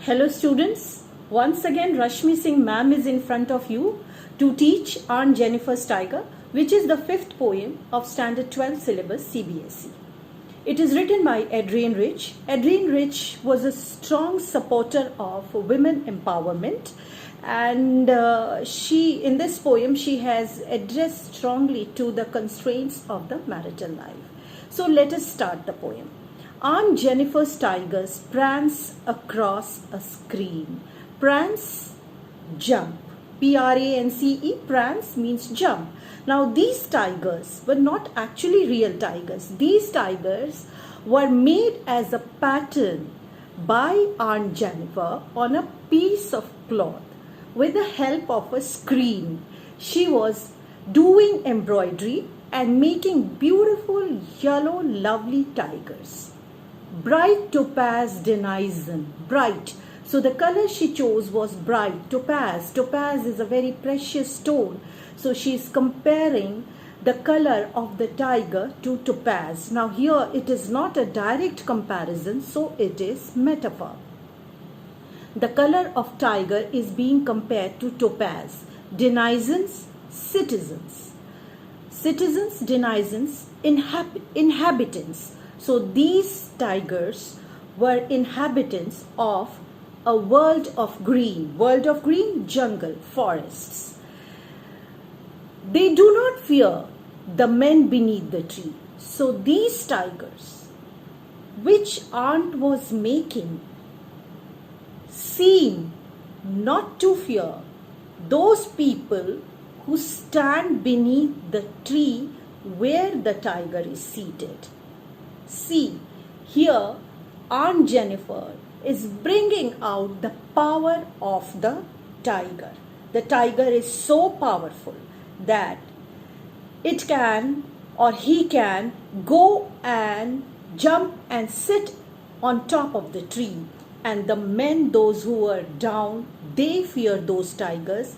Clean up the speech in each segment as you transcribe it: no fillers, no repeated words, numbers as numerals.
Hello students, once again Rashmi Singh ma'am is in front of you to teach Aunt Jennifer's Tiger, which is the fifth poem of Standard 12 syllabus CBSE. It is written by Adrienne Rich. Adrienne Rich was a strong supporter of women empowerment, and in this poem she has addressed strongly to the constraints of the marital life. So let us start the poem. Aunt Jennifer's tigers prance across a screen. Prance, jump. Prance, prance means jump. Now these tigers were not actually real tigers. These tigers were made as a pattern by Aunt Jennifer on a piece of cloth with the help of a screen. She was doing embroidery and making beautiful yellow lovely tigers. Bright topaz denizen, bright. So the color she chose was bright, topaz. Topaz is a very precious stone. So she is comparing the color of the tiger to topaz. Now here it is not a direct comparison, so it is metaphor. The color of tiger is being compared to topaz. Denizens, citizens. Citizens, denizens, inhabitants. So these tigers were inhabitants of a world of green, jungle, forests. They do not fear the men beneath the tree. So these tigers, which Aunt was making, seem not to fear those people who stand beneath the tree where the tiger is seated. See, here Aunt Jennifer is bringing out the power of the tiger. The tiger is so powerful that it can or he can go and jump and sit on top of the tree. And the men, those who are down, they fear those tigers.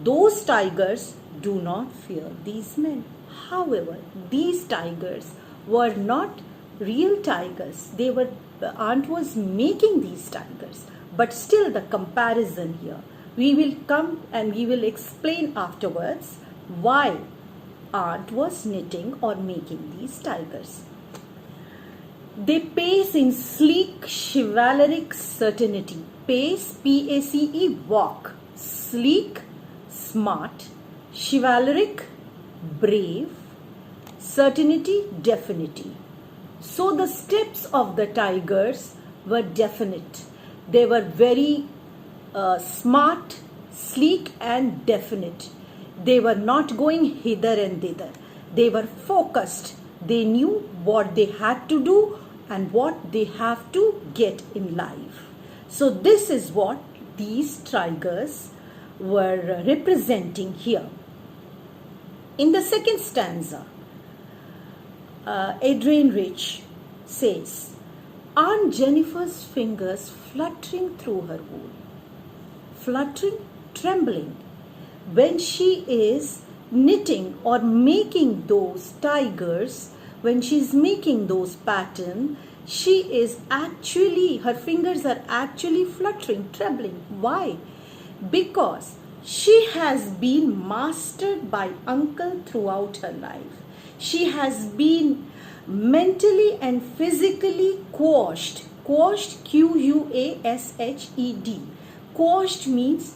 Those tigers do not fear these men. However, these tigers were not real tigers. Aunt was making these tigers, but still the comparison here. We will come and we will explain afterwards why Aunt was knitting or making these tigers. They pace in sleek, chivalric certainty. Pace, P-A-C-E, walk. Sleek, smart. Chivalric, brave. Certainty, definity. So the steps of the tigers were definite. They were very smart, sleek and definite. They were not going hither and thither. They were focused. They knew what they had to do and what they have to get in life. So this is what these tigers were representing here. In the second stanza, Adrienne Rich says, Aunt Jennifer's fingers fluttering through her wool. Fluttering, trembling. When she is knitting or making those tigers, when she is making those patterns, her fingers are actually fluttering, trembling. Why? Because she has been mastered by uncle throughout her life. She has been mentally and physically quashed. Quashed, Q-U-A-S-H-E-D. Quashed means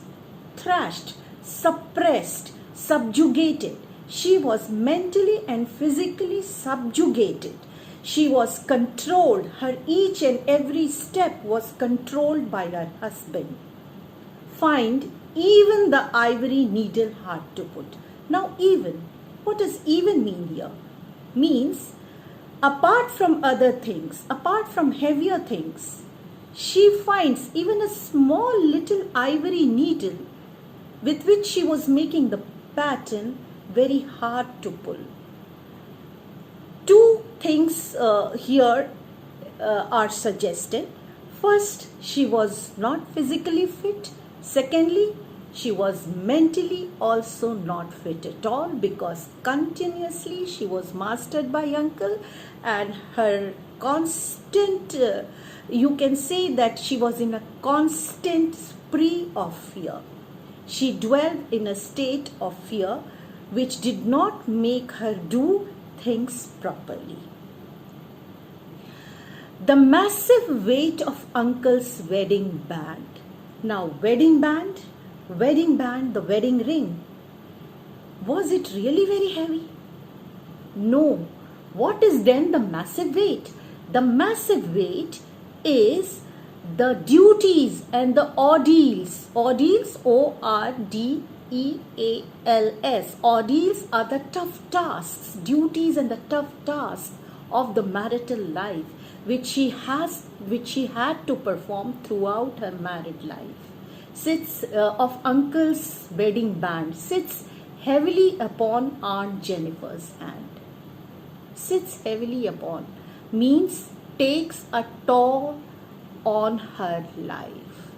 thrashed, suppressed, subjugated. She was mentally and physically subjugated. She was controlled. Her each and every step was controlled by her husband. Find even the ivory needle hard to put. Now even, what does even mean here? Means apart from other things, apart from heavier things, she finds even a small little ivory needle with which she was making the pattern very hard to pull. Two things here are suggested. First, she was not physically fit. Secondly, she was mentally also not fit at all because continuously she was mastered by uncle and her constant, you can say that she was in a constant spree of fear. She dwelled in a state of fear which did not make her do things properly. The massive weight of uncle's wedding band. Now, wedding band, the wedding ring. Was it really very heavy? No. What is then the massive weight? The massive weight is the duties and the ordeals. Ordeals, O-R-D-E-A-L-S. Ordeals are the tough tasks, duties and the tough tasks of the marital life, which she had to perform throughout her married life. Of uncle's wedding band sits heavily upon Aunt Jennifer's hand. Sits heavily upon means takes a toll on her life.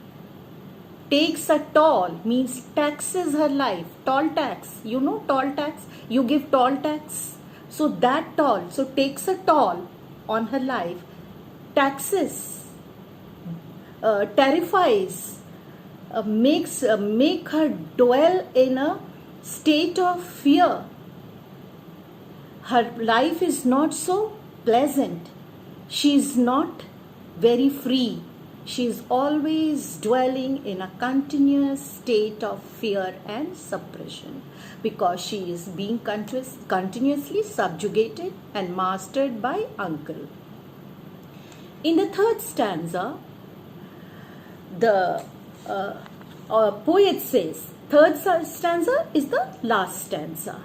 Takes a toll means taxes her life. Toll tax. You know toll tax? You give toll tax. So that toll. So takes a toll on her life. Taxes. Terrifies. Make her dwell in a state of fear. Her life is not so pleasant. She is not very free. She is always dwelling in a continuous state of fear and suppression because she is being continuously subjugated and mastered by uncle. In the third stanza, the poet says, third stanza is the last stanza.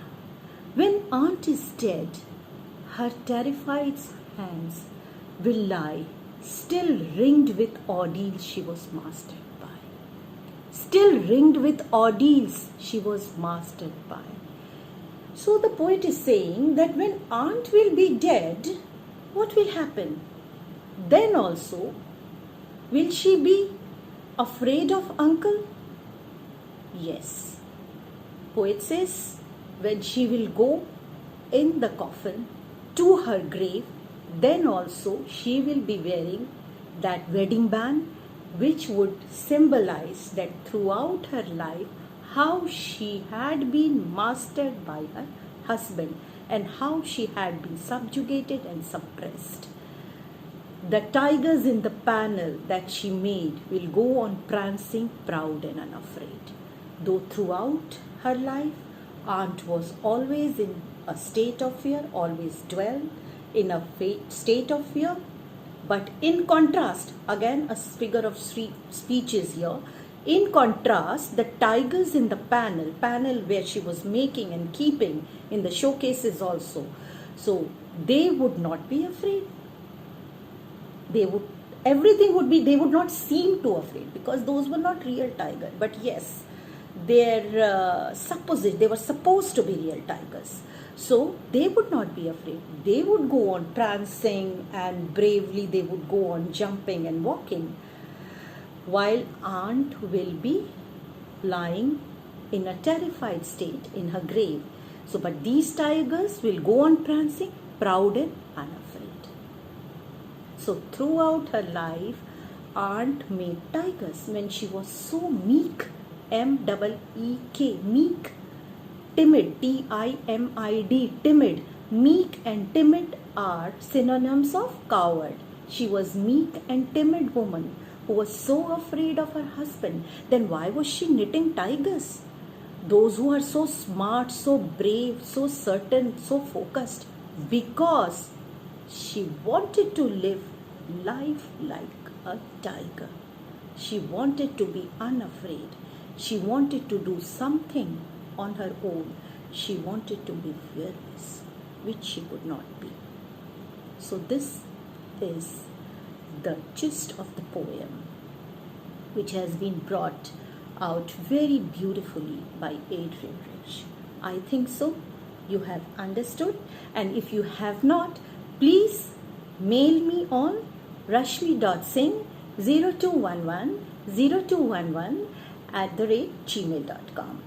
When aunt is dead, her terrified hands will lie, still ringed with ordeals she was mastered by. Still ringed with ordeals she was mastered by. So the poet is saying that when aunt will be dead, what will happen? Then also, will she be afraid of uncle? Yes. Poet says, when she will go in the coffin to her grave, then also she will be wearing that wedding band, which would symbolize that throughout her life how she had been mastered by her husband and how she had been subjugated and suppressed. The tigers in the panel that she made will go on prancing proud and unafraid. Though throughout her life, aunt was always in a state of fear, always dwelled in a state of fear. But in contrast, again a figure of speech is here. In contrast, the tigers in the panel where she was making and keeping in the showcases also, so they would not be afraid. They would not seem too afraid because those were not real tigers. But yes, they were supposed to be real tigers. So they would not be afraid. They would go on prancing and bravely they would go on jumping and walking, while aunt will be lying in a terrified state in her grave. So, but these tigers will go on prancing, proud and unafraid. So throughout her life, aunt made tigers when she was so meek, M-E-E-K, meek, timid, T-I-M-I-D, timid. Meek and timid are synonyms of coward. She was meek and timid woman who was so afraid of her husband. Then why was she knitting tigers? Those who are so smart, so brave, so certain, so focused, because she wanted to live life like a tiger. She wanted to be unafraid. She wanted to do something on her own. She wanted to be fearless, which she could not be. So this is the gist of the poem, which has been brought out very beautifully by Adrienne Rich. I think so. You have understood. And if you have not, please mail me on rashmi.singh0211 0211 @gmail.com.